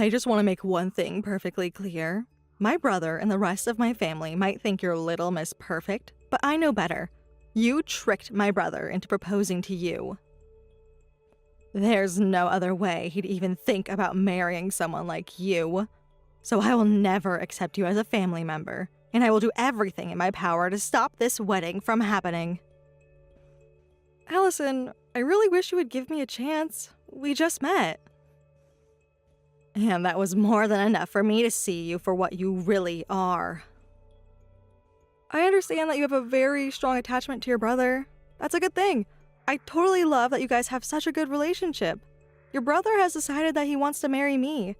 I just want to make one thing perfectly clear. My brother and the rest of my family might think you're Little Miss Perfect, but I know better. You tricked my brother into proposing to you. There's no other way he'd even think about marrying someone like you. So I will never accept you as a family member, and I will do everything in my power to stop this wedding from happening. Allison, I really wish you would give me a chance. We just met. And that was more than enough for me to see you for what you really are. I understand that you have a very strong attachment to your brother. That's a good thing. I totally love that you guys have such a good relationship. Your brother has decided that he wants to marry me.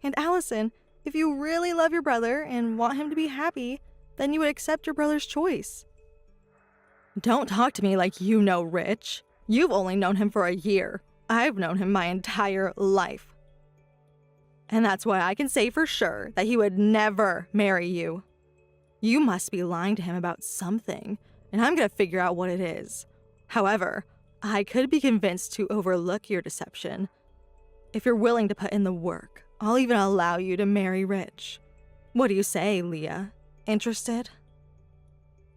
And Allison, if you really love your brother and want him to be happy, then you would accept your brother's choice. Don't talk to me like you know Rich. You've only known him for a year. I've known him my entire life. And that's why I can say for sure that he would never marry you. You must be lying to him about something, and I'm gonna figure out what it is. However, I could be convinced to overlook your deception. If you're willing to put in the work, I'll even allow you to marry Rich. What do you say, Leah? Interested?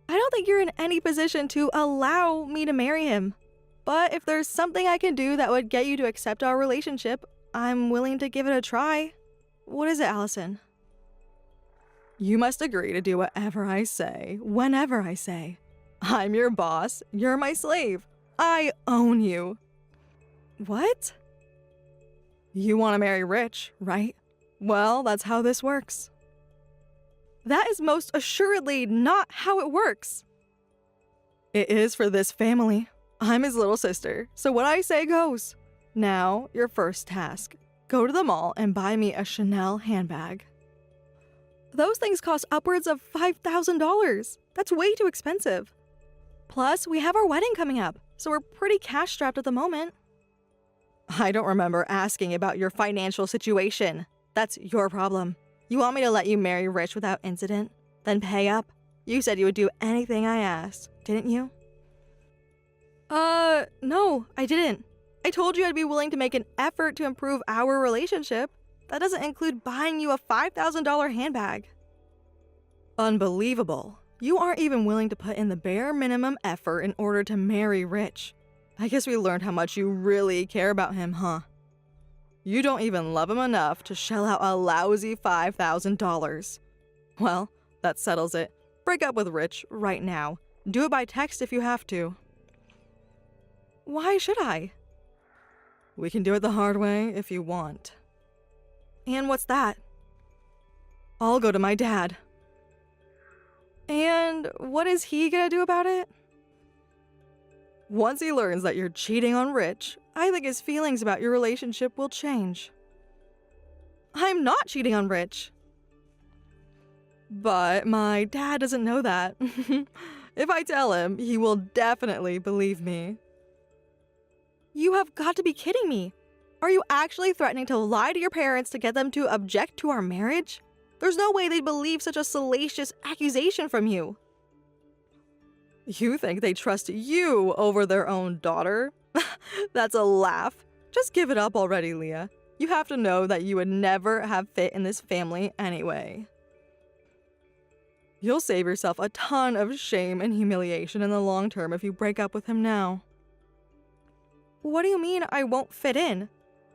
I don't think you're in any position to allow me to marry him. But if there's something I can do that would get you to accept our relationship, I'm willing to give it a try. What is it, Allison? You must agree to do whatever I say, whenever I say. I'm your boss, you're my slave. I own you. What? You want to marry Rich, right? Well, that's how this works. That is most assuredly not how it works. It is for this family. I'm his little sister, so what I say goes. Now, your first task. Go to the mall and buy me a Chanel handbag. Those things cost upwards of $5,000. That's way too expensive. Plus, we have our wedding coming up, so we're pretty cash-strapped at the moment. I don't remember asking about your financial situation. That's your problem. You want me to let you marry Rich without incident? Then pay up? You said you would do anything I asked, didn't you? No, I didn't. I told you I'd be willing to make an effort to improve our relationship. That doesn't include buying you a $5,000 handbag. Unbelievable. You aren't even willing to put in the bare minimum effort in order to marry Rich. I guess we learned how much you really care about him, huh? You don't even love him enough to shell out a lousy $5,000. Well, that settles it. Break up with Rich right now. Do it by text if you have to. Why should I? We can do it the hard way if you want. And what's that? I'll go to my dad. And what is he gonna do about it? Once he learns that you're cheating on Rich, I think his feelings about your relationship will change. I'm not cheating on Rich. But my dad doesn't know that. If I tell him, he will definitely believe me. You have got to be kidding me. Are you actually threatening to lie to your parents to get them to object to our marriage? There's no way they'd believe such a salacious accusation from you. You think they trust you over their own daughter? That's a laugh. Just give it up already, Leah. You have to know that you would never have fit in this family anyway. You'll save yourself a ton of shame and humiliation in the long term if you break up with him now. What do you mean I won't fit in?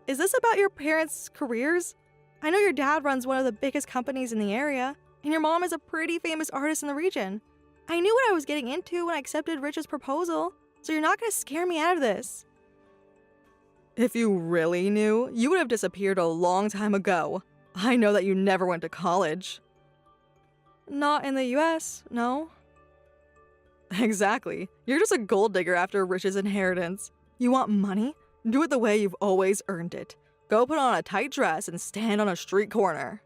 Is this about your parents' careers? I know your dad runs one of the biggest companies in the area, and your mom is a pretty famous artist in the region. I knew what I was getting into when I accepted Rich's proposal, so you're not going to scare me out of this. If you really knew, you would have disappeared a long time ago. I know that you never went to college. Not in the US, no. Exactly. You're just a gold digger after Rich's inheritance. You want money? Do it the way you've always earned it. Go put on a tight dress and stand on a street corner.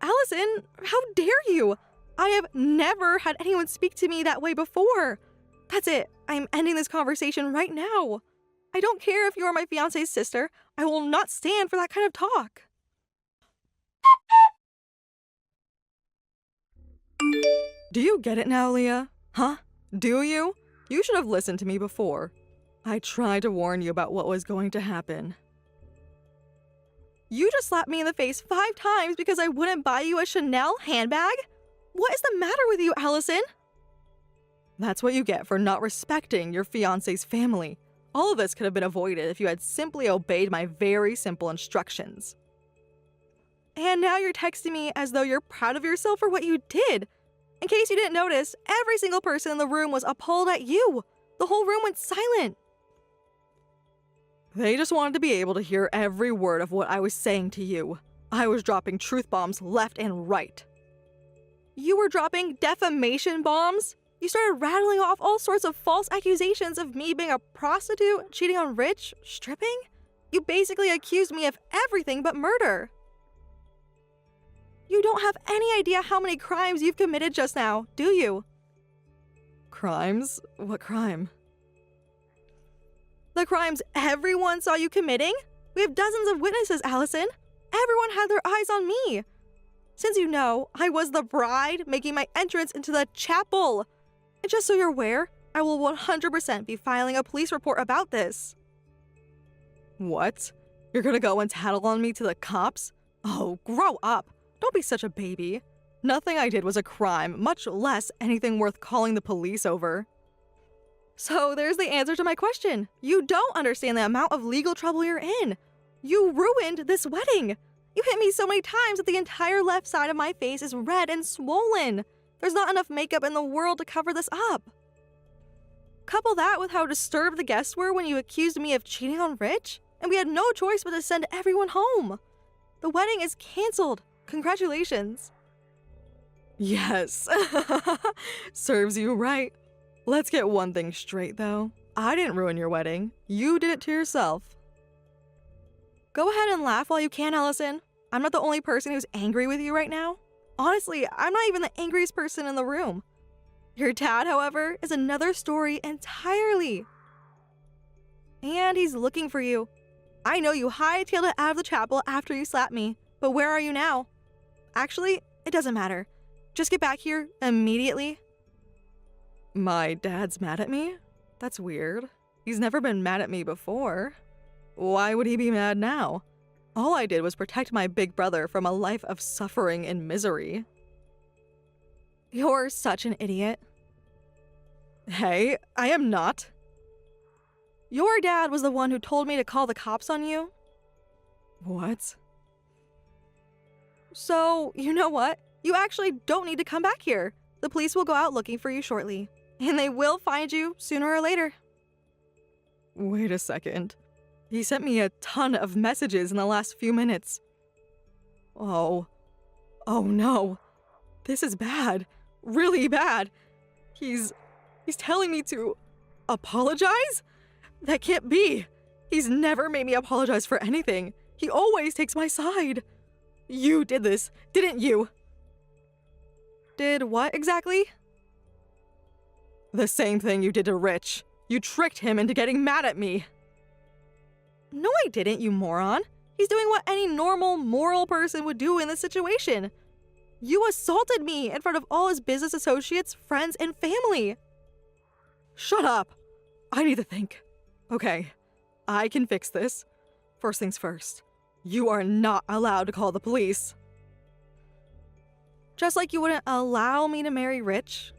Allison, how dare you? I have never had anyone speak to me that way before. That's it. I'm ending this conversation right now. I don't care if you are my fiance's sister. I will not stand for that kind of talk. Do you get it now, Leah? Huh? Do you? You should have listened to me before. I tried to warn you about what was going to happen. You just slapped me in the face 5 times because I wouldn't buy you a Chanel handbag? What is the matter with you, Allison? That's what you get for not respecting your fiance's family. All of this could have been avoided if you had simply obeyed my very simple instructions. And now you're texting me as though you're proud of yourself for what you did. In case you didn't notice, every single person in the room was appalled at you. The whole room went silent. They just wanted to be able to hear every word of what I was saying to you. I was dropping truth bombs left and right. You were dropping defamation bombs? You started rattling off all sorts of false accusations of me being a prostitute, cheating on Rich, stripping? You basically accused me of everything but murder. You don't have any idea how many crimes you've committed just now, do you? Crimes? What crime? The crimes everyone saw you committing? We have dozens of witnesses, Allison. Everyone had their eyes on me. Since you know, I was the bride making my entrance into the chapel. And just so you're aware, I will 100% be filing a police report about this. What? You're gonna go and tattle on me to the cops? Oh, grow up. Don't be such a baby. Nothing I did was a crime, much less anything worth calling the police over. So there's the answer to my question. You don't understand the amount of legal trouble you're in. You ruined this wedding. You hit me so many times that the entire left side of my face is red and swollen. There's not enough makeup in the world to cover this up. Couple that with how disturbed the guests were when you accused me of cheating on Rich, and we had no choice but to send everyone home. The wedding is canceled. Congratulations. Yes. Serves you right. Let's get one thing straight, though. I didn't ruin your wedding. You did it to yourself. Go ahead and laugh while you can, Allison. I'm not the only person who's angry with you right now. Honestly, I'm not even the angriest person in the room. Your dad, however, is another story entirely. And he's looking for you. I know you hightailed it out of the chapel after you slapped me, but where are you now? Actually, it doesn't matter. Just get back here immediately. My dad's mad at me? That's weird. He's never been mad at me before. Why would he be mad now? All I did was protect my big brother from a life of suffering and misery. You're such an idiot. Hey, I am not. Your dad was the one who told me to call the cops on you. What? So, you know what? You actually don't need to come back here. The police will go out looking for you shortly. And they will find you sooner or later. Wait a second. He sent me a ton of messages in the last few minutes. Oh no. This is bad. Really bad. He's telling me to apologize? That can't be. He's never made me apologize for anything. He always takes my side. You did this, didn't you? Did what exactly? The same thing you did to Rich. You tricked him into getting mad at me. No, I didn't, you moron. He's doing what any normal, moral person would do in this situation. You assaulted me in front of all his business associates, friends, and family. Shut up. I need to think. Okay, I can fix this. First things first. You are not allowed to call the police. Just like you wouldn't allow me to marry Rich?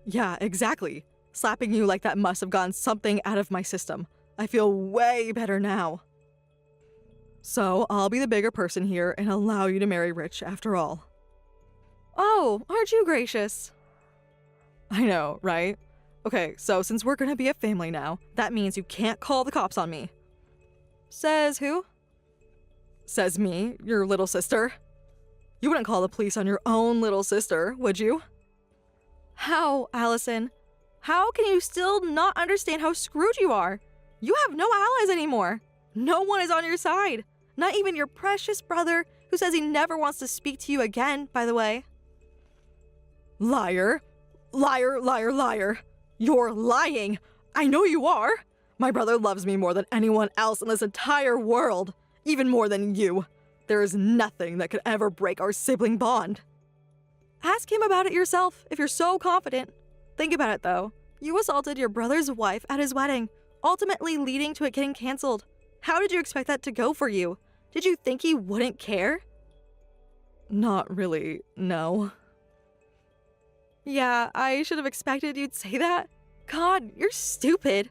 Yeah, exactly. Slapping you like that must have gotten something out of my system. I feel way better now. So, I'll be the bigger person here and allow you to marry Rich after all. Oh, aren't you gracious? I know, right? Okay, so since we're gonna be a family now, that means you can't call the cops on me. Says who? Says me, your little sister. You wouldn't call the police on your own little sister, would you? How, Allison? How can you still not understand how screwed you are? You have no allies anymore. No one is on your side. Not even your precious brother, who says he never wants to speak to you again, by the way. Liar. Liar, liar, liar. You're lying. I know you are. My brother loves me more than anyone else in this entire world. Even more than you. There is nothing that could ever break our sibling bond. Ask him about it yourself if you're so confident. Think about it though. You assaulted your brother's wife at his wedding, ultimately leading to it getting canceled. How did you expect that to go for you? Did you think he wouldn't care? Not really, no. Yeah, I should have expected you'd say that. God, you're stupid.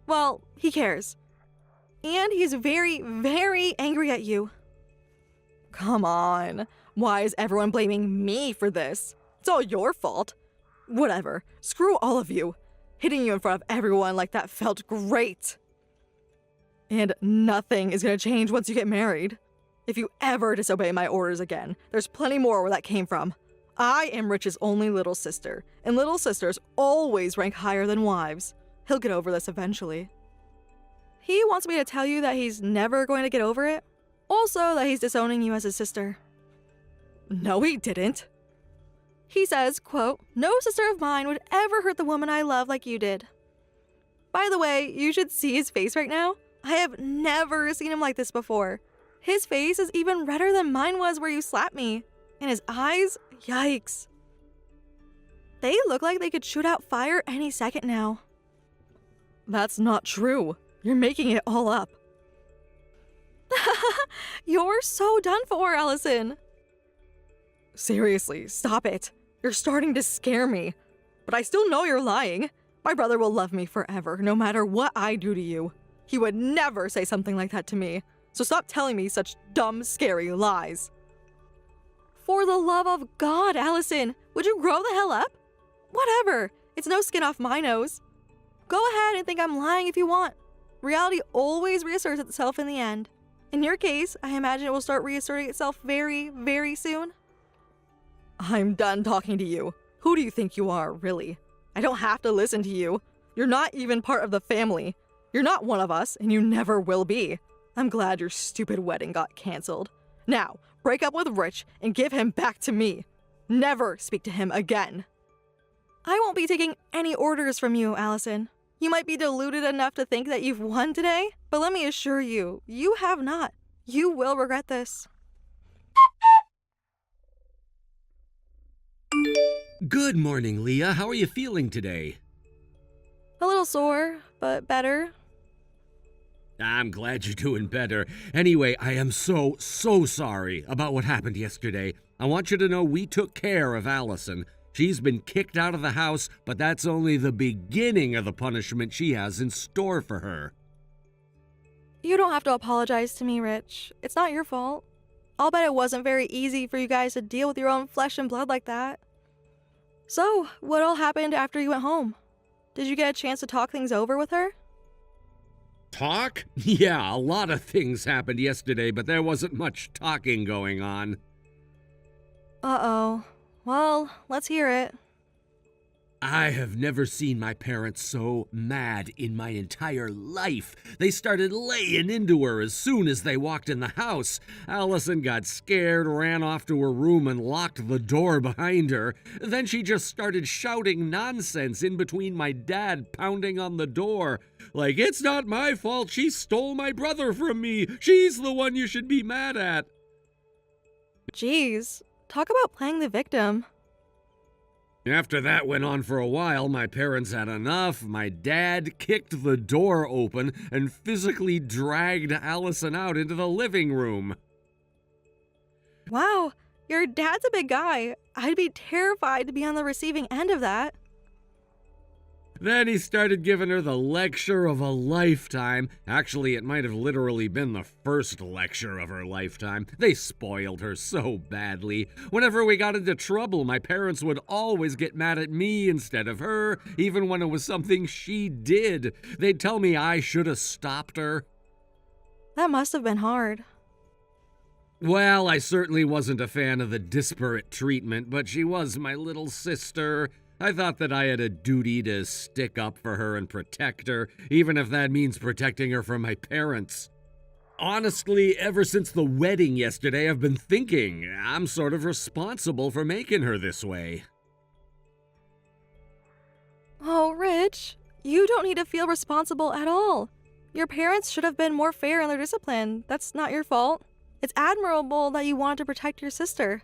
Well, he cares. And he's very, very angry at you. Come on. Why is everyone blaming me for this? It's all your fault. Whatever. Screw all of you. Hitting you in front of everyone like that felt great. And nothing is going to change once you get married. If you ever disobey my orders again, there's plenty more where that came from. I am Rich's only little sister, and little sisters always rank higher than wives. He'll get over this eventually. He wants me to tell you that he's never going to get over it. Also, that he's disowning you as his sister. No, he didn't. He says, quote, "No sister of mine would ever hurt the woman I love like you did." By the way, you should see his face right now. I have never seen him like this before. His face is even redder than mine was where you slapped me. And his eyes, yikes. They look like they could shoot out fire any second now. That's not true. You're making it all up. You're so done for, Allison. Seriously, stop it. You're starting to scare me. But I still know you're lying. My brother will love me forever, no matter what I do to you. He would never say something like that to me. So stop telling me such dumb, scary lies. For the love of God, Allison, would you grow the hell up? Whatever. It's no skin off my nose. Go ahead and think I'm lying if you want. Reality always reasserts itself in the end. In your case, I imagine it will start reasserting itself very, very soon. I'm done talking to you. Who do you think you are, really? I don't have to listen to you. You're not even part of the family. You're not one of us, and you never will be. I'm glad your stupid wedding got canceled. Now, break up with Rich and give him back to me. Never speak to him again. I won't be taking any orders from you, Allison. You might be deluded enough to think that you've won today, but let me assure you, you have not. You will regret this. Good morning, Leah. How are you feeling today? A little sore, but better. I'm glad you're doing better. Anyway, I am so sorry about what happened yesterday. I want you to know we took care of Allison. She's been kicked out of the house, but that's only the beginning of the punishment she has in store for her. You don't have to apologize to me, Rich. It's not your fault. I'll bet it wasn't very easy for you guys to deal with your own flesh and blood like that. So, what all happened after you went home? Did you get a chance to talk things over with her? Talk? Yeah, a lot of things happened yesterday, but there wasn't much talking going on. Uh-oh. Well, let's hear it. I have never seen my parents so mad in my entire life. They started laying into her as soon as they walked in the house. Allison got scared, ran off to her room, and locked the door behind her. Then she just started shouting nonsense in between my dad pounding on the door. Like, it's not my fault. She stole my brother from me. She's the one you should be mad at. Jeez, talk about playing the victim. After that went on for a while, my parents had enough. My dad kicked the door open and physically dragged Allison out into the living room. Wow, your dad's a big guy. I'd be terrified to be on the receiving end of that. Then he started giving her the lecture of a lifetime. Actually, it might have literally been the first lecture of her lifetime. They spoiled her so badly. Whenever we got into trouble, my parents would always get mad at me instead of her, even when it was something she did. They'd tell me I should have stopped her. That must have been hard. Well, I certainly wasn't a fan of the disparate treatment, but she was my little sister. I thought that I had a duty to stick up for her and protect her, even if that means protecting her from my parents. Honestly, ever since the wedding yesterday, I've been thinking I'm sort of responsible for making her this way. Oh, Rich, you don't need to feel responsible at all. Your parents should have been more fair in their discipline. That's not your fault. It's admirable that you wanted to protect your sister.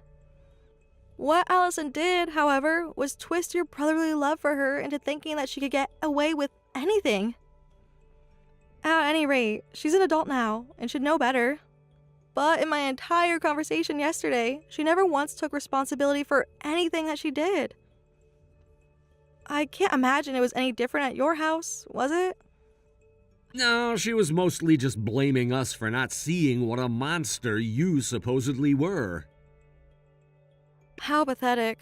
What Allison did, however, was twist your brotherly love for her into thinking that she could get away with anything. At any rate, she's an adult now and should know better. But in my entire conversation yesterday, she never once took responsibility for anything that she did. I can't imagine it was any different at your house, was it? No, she was mostly just blaming us for not seeing what a monster you supposedly were. How pathetic.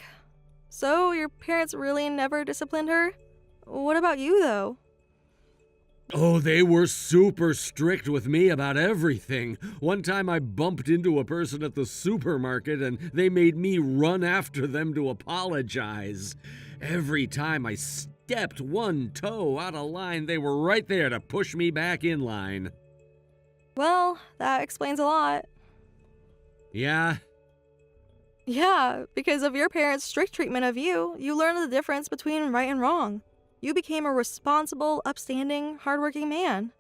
So, your parents really never disciplined her? What about you, though? Oh, they were super strict with me about everything. One time I bumped into a person at the supermarket and they made me run after them to apologize. Every time I stepped one toe out of line, they were right there to push me back in line. Well, that explains a lot. Yeah? Yeah, because of your parents' strict treatment of you, you learned the difference between right and wrong. You became a responsible, upstanding, hardworking man.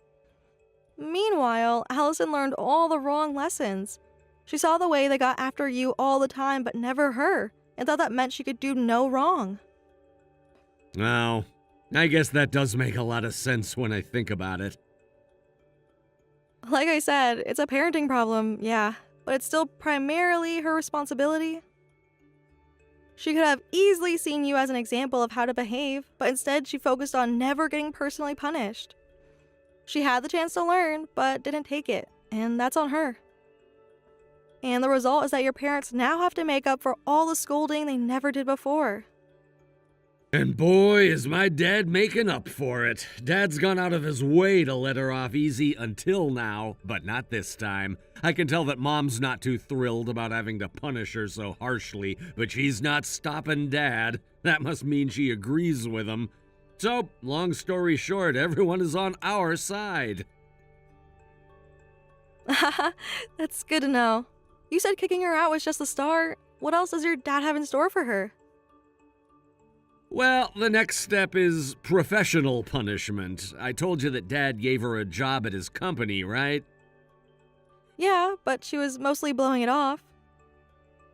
Meanwhile, Allison learned all the wrong lessons. She saw the way they got after you all the time, but never her, and thought that meant she could do no wrong. Well, I guess that does make a lot of sense when I think about it. Like I said, it's a parenting problem, yeah, but it's still primarily her responsibility. She could have easily seen you as an example of how to behave, but instead she focused on never getting personally punished. She had the chance to learn, but didn't take it, and that's on her. And the result is that your parents now have to make up for all the scolding they never did before. And boy, is my dad making up for it. Dad's gone out of his way to let her off easy until now, but not this time. I can tell that Mom's not too thrilled about having to punish her so harshly, but she's not stopping Dad. That must mean she agrees with him. So, long story short, everyone is on our side. That's good to know. You said kicking her out was just the start. What else does your dad have in store for her? Well, the next step is professional punishment. I told you that Dad gave her a job at his company, right? Yeah, but she was mostly blowing it off.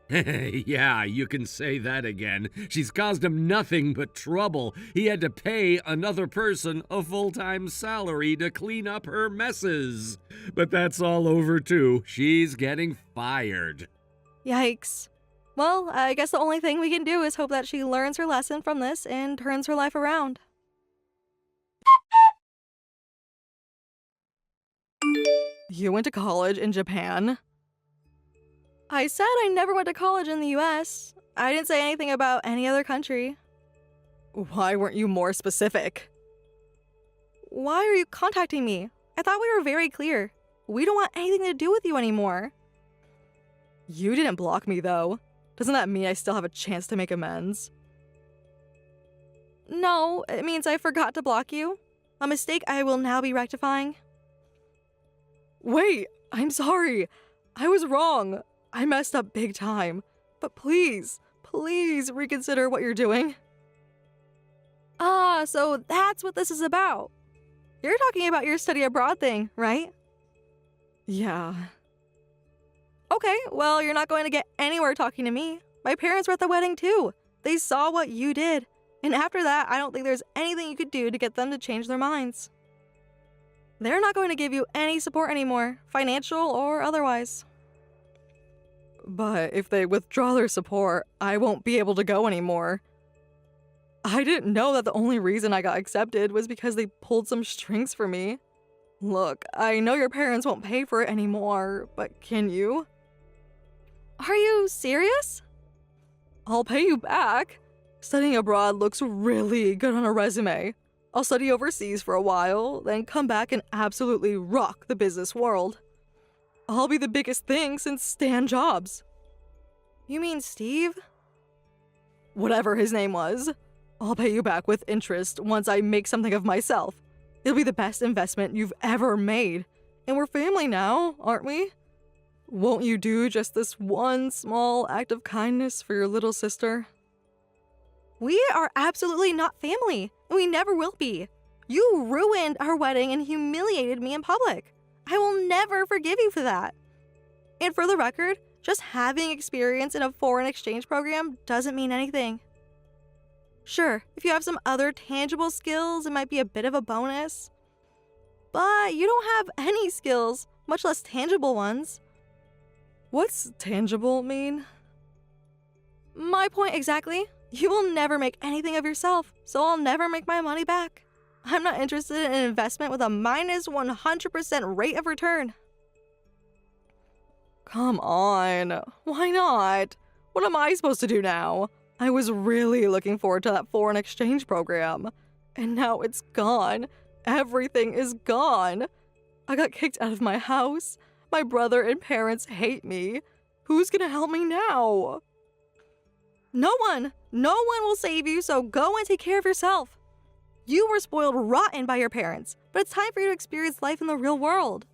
Yeah, you can say that again. She's caused him nothing but trouble. He had to pay another person a full-time salary to clean up her messes. But that's all over too. She's getting fired. Yikes. Well, I guess the only thing we can do is hope that she learns her lesson from this and turns her life around. You went to college in Japan? I said I never went to college in the US. I didn't say anything about any other country. Why weren't you more specific? Why are you contacting me? I thought we were very clear. We don't want anything to do with you anymore. You didn't block me, though. Doesn't that mean I still have a chance to make amends? No, it means I forgot to block you. A mistake I will now be rectifying. Wait, I'm sorry. I was wrong. I messed up big time. But please, please reconsider what you're doing. Ah, so that's what this is about. You're talking about your study abroad thing, right? Yeah. Okay, well, you're not going to get anywhere talking to me. My parents were at the wedding too. They saw what you did. And after that, I don't think there's anything you could do to get them to change their minds. They're not going to give you any support anymore, financial or otherwise. But if they withdraw their support, I won't be able to go anymore. I didn't know that the only reason I got accepted was because they pulled some strings for me. Look, I know your parents won't pay for it anymore, but can you? Are you serious? I'll pay you back. Studying abroad looks really good on a resume. I'll study overseas for a while, then come back and absolutely rock the business world. I'll be the biggest thing since Stan Jobs. You mean Steve? Whatever his name was. I'll pay you back with interest once I make something of myself. It'll be the best investment you've ever made. And we're family now, aren't we? Won't you do just this one small act of kindness for your little sister? We are absolutely not family, and we never will be. You ruined our wedding and humiliated me in public. I will never forgive you for that. And for the record, just having experience in a foreign exchange program doesn't mean anything. Sure, if you have some other tangible skills, it might be a bit of a bonus. But you don't have any skills, much less tangible ones. What's tangible mean? My point exactly. You will never make anything of yourself, so I'll never make my money back. I'm not interested in an investment with a minus 100% rate of return. Come on. Why not? What am I supposed to do now? I was really looking forward to that foreign exchange program. And now it's gone. Everything is gone. I got kicked out of my house. My brother and parents hate me. Who's gonna help me now? No one! No one will save you, so go and take care of yourself. You were spoiled rotten by your parents, but it's time for you to experience life in the real world.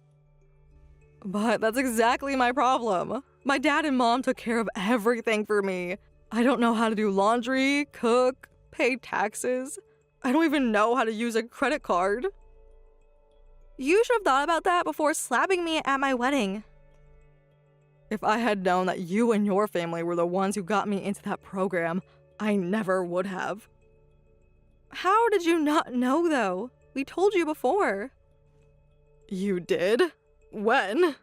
But that's exactly my problem. My dad and mom took care of everything for me. I don't know how to do laundry, cook, pay taxes. I don't even know how to use a credit card. You should have thought about that before slapping me at my wedding. If I had known that you and your family were the ones who got me into that program, I never would have. How did you not know, though? We told you before. You did? When?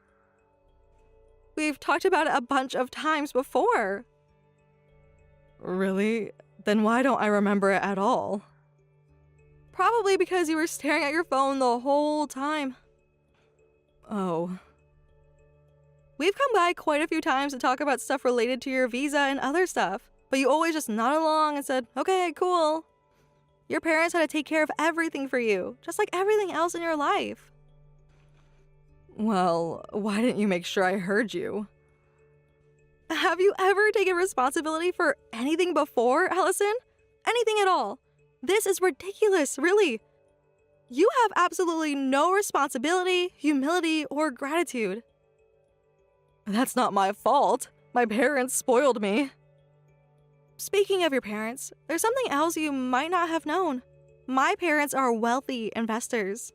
We've talked about it a bunch of times before. Really? Then why don't I remember it at all? Probably because you were staring at your phone the whole time. Oh. We've come by quite a few times to talk about stuff related to your visa and other stuff, but you always just nodded along and said, okay, cool. Your parents had to take care of everything for you, just like everything else in your life. Well, why didn't you make sure I heard you? Have you ever taken responsibility for anything before, Allison? Anything at all? This is ridiculous, really. You have absolutely no responsibility, humility, or gratitude. That's not my fault. My parents spoiled me. Speaking of your parents, there's something else you might not have known. My parents are wealthy investors.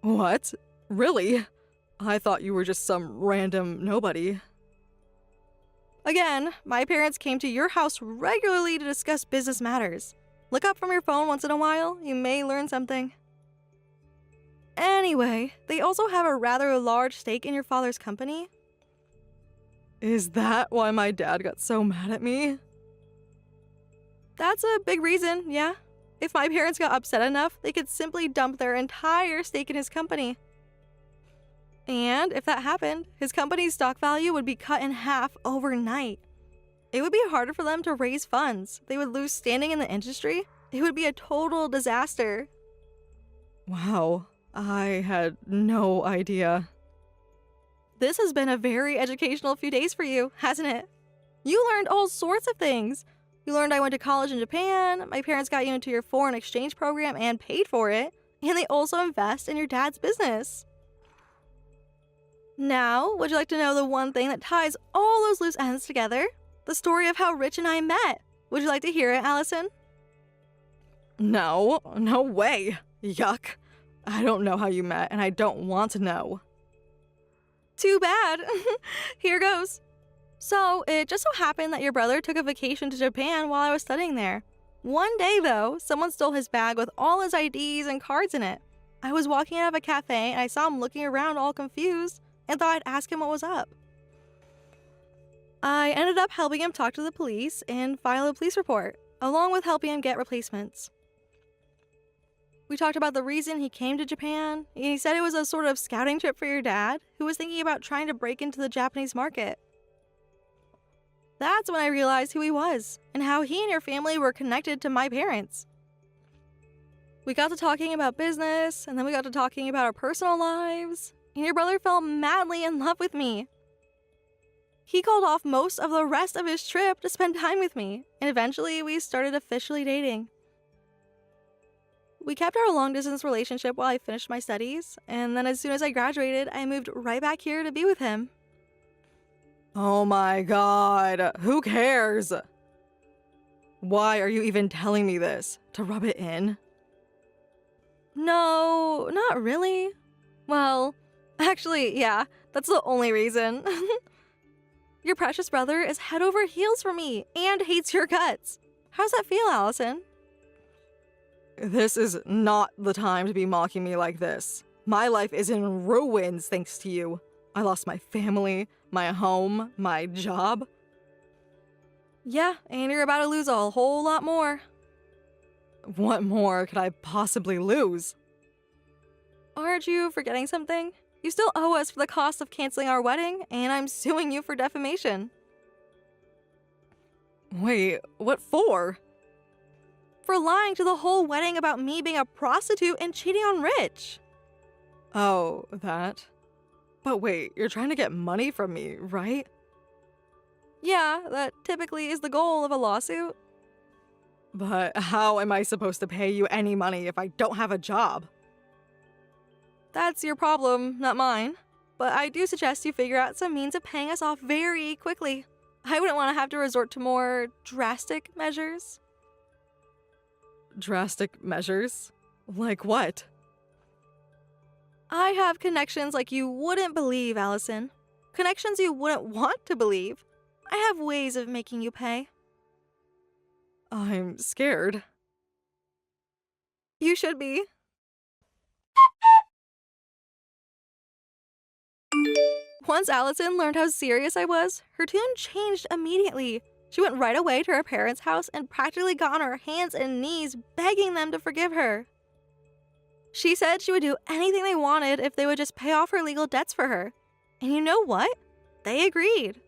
What? Really? I thought you were just some random nobody. Again, my parents came to your house regularly to discuss business matters. Look up from your phone once in a while, you may learn something. Anyway, they also have a rather large stake in your father's company. Is that why my dad got so mad at me? That's a big reason, yeah. If my parents got upset enough, they could simply dump their entire stake in his company. And if that happened, his company's stock value would be cut in half overnight. It would be harder for them to raise funds. They would lose standing in the industry. It would be a total disaster. Wow, I had no idea. This has been a very educational few days for you, hasn't it? You learned all sorts of things. You learned I went to college in Japan, my parents got you into your foreign exchange program and paid for it, and they also invest in your dad's business. Now, would you like to know the one thing that ties all those loose ends together? The story of how Rich and I met. Would you like to hear it, Allison? No, no way. Yuck. I don't know how you met, and I don't want to know. Too bad. Here goes. So, it just so happened that your brother took a vacation to Japan while I was studying there. One day, though, someone stole his bag with all his IDs and cards in it. I was walking out of a cafe, and I saw him looking around all confused, and thought I'd ask him what was up. I ended up helping him talk to the police and file a police report, along with helping him get replacements. We talked about the reason he came to Japan, and he said it was a sort of scouting trip for your dad, who was thinking about trying to break into the Japanese market. That's when I realized who he was, and how he and your family were connected to my parents. We got to talking about business, and then we got to talking about our personal lives, and your brother fell madly in love with me. He called off most of the rest of his trip to spend time with me, and eventually we started officially dating. We kept our long-distance relationship while I finished my studies, and then as soon as I graduated, I moved right back here to be with him. Oh my god, who cares? Why are you even telling me this? To rub it in? No, not really. Well, actually, yeah, that's the only reason. Your precious brother is head over heels for me and hates your guts. How's that feel, Allison? This is not the time to be mocking me like this. My life is in ruins thanks to you. I lost my family, my home, my job. Yeah, and you're about to lose a whole lot more. What more could I possibly lose? Aren't you forgetting something? You still owe us for the cost of canceling our wedding, and I'm suing you for defamation. Wait, what for? For lying to the whole wedding about me being a prostitute and cheating on Rich. Oh, that? But wait, you're trying to get money from me, right? Yeah, that typically is the goal of a lawsuit. But how am I supposed to pay you any money if I don't have a job? That's your problem, not mine. But I do suggest you figure out some means of paying us off very quickly. I wouldn't want to have to resort to more drastic measures. Drastic measures? Like what? I have connections like you wouldn't believe, Allison. Connections you wouldn't want to believe. I have ways of making you pay. I'm scared. You should be. Once Allison learned how serious I was, her tune changed immediately. She went right away to her parents' house and practically got on her hands and knees begging them to forgive her. She said she would do anything they wanted if they would just pay off her legal debts for her. And you know what? They agreed.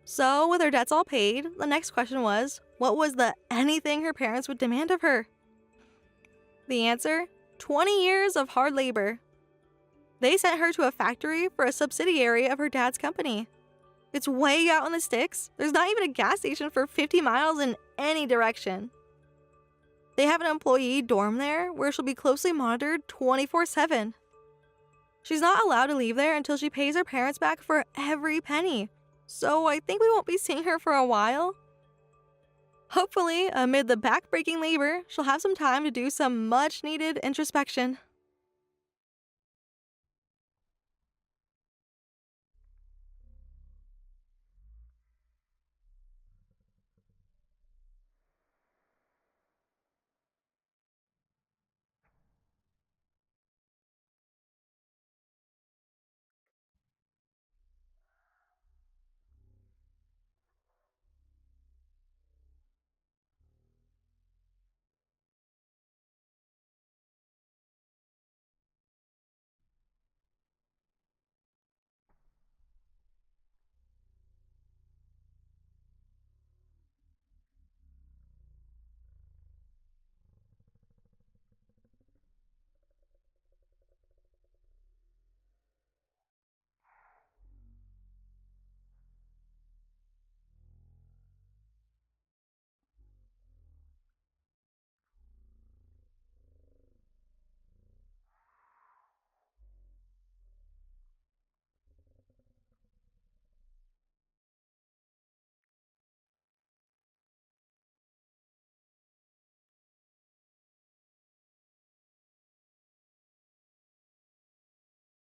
So, with her debts all paid, the next question was, what was the anything her parents would demand of her? The answer? 20 years of hard labor. They sent her to a factory for a subsidiary of her dad's company. It's way out in the sticks. There's not even a gas station for 50 miles in any direction. They have an employee dorm there where she'll be closely monitored 24/7. She's not allowed to leave there until she pays her parents back for every penny. So I think we won't be seeing her for a while. Hopefully, amid the back-breaking labor, she'll have some time to do some much-needed introspection.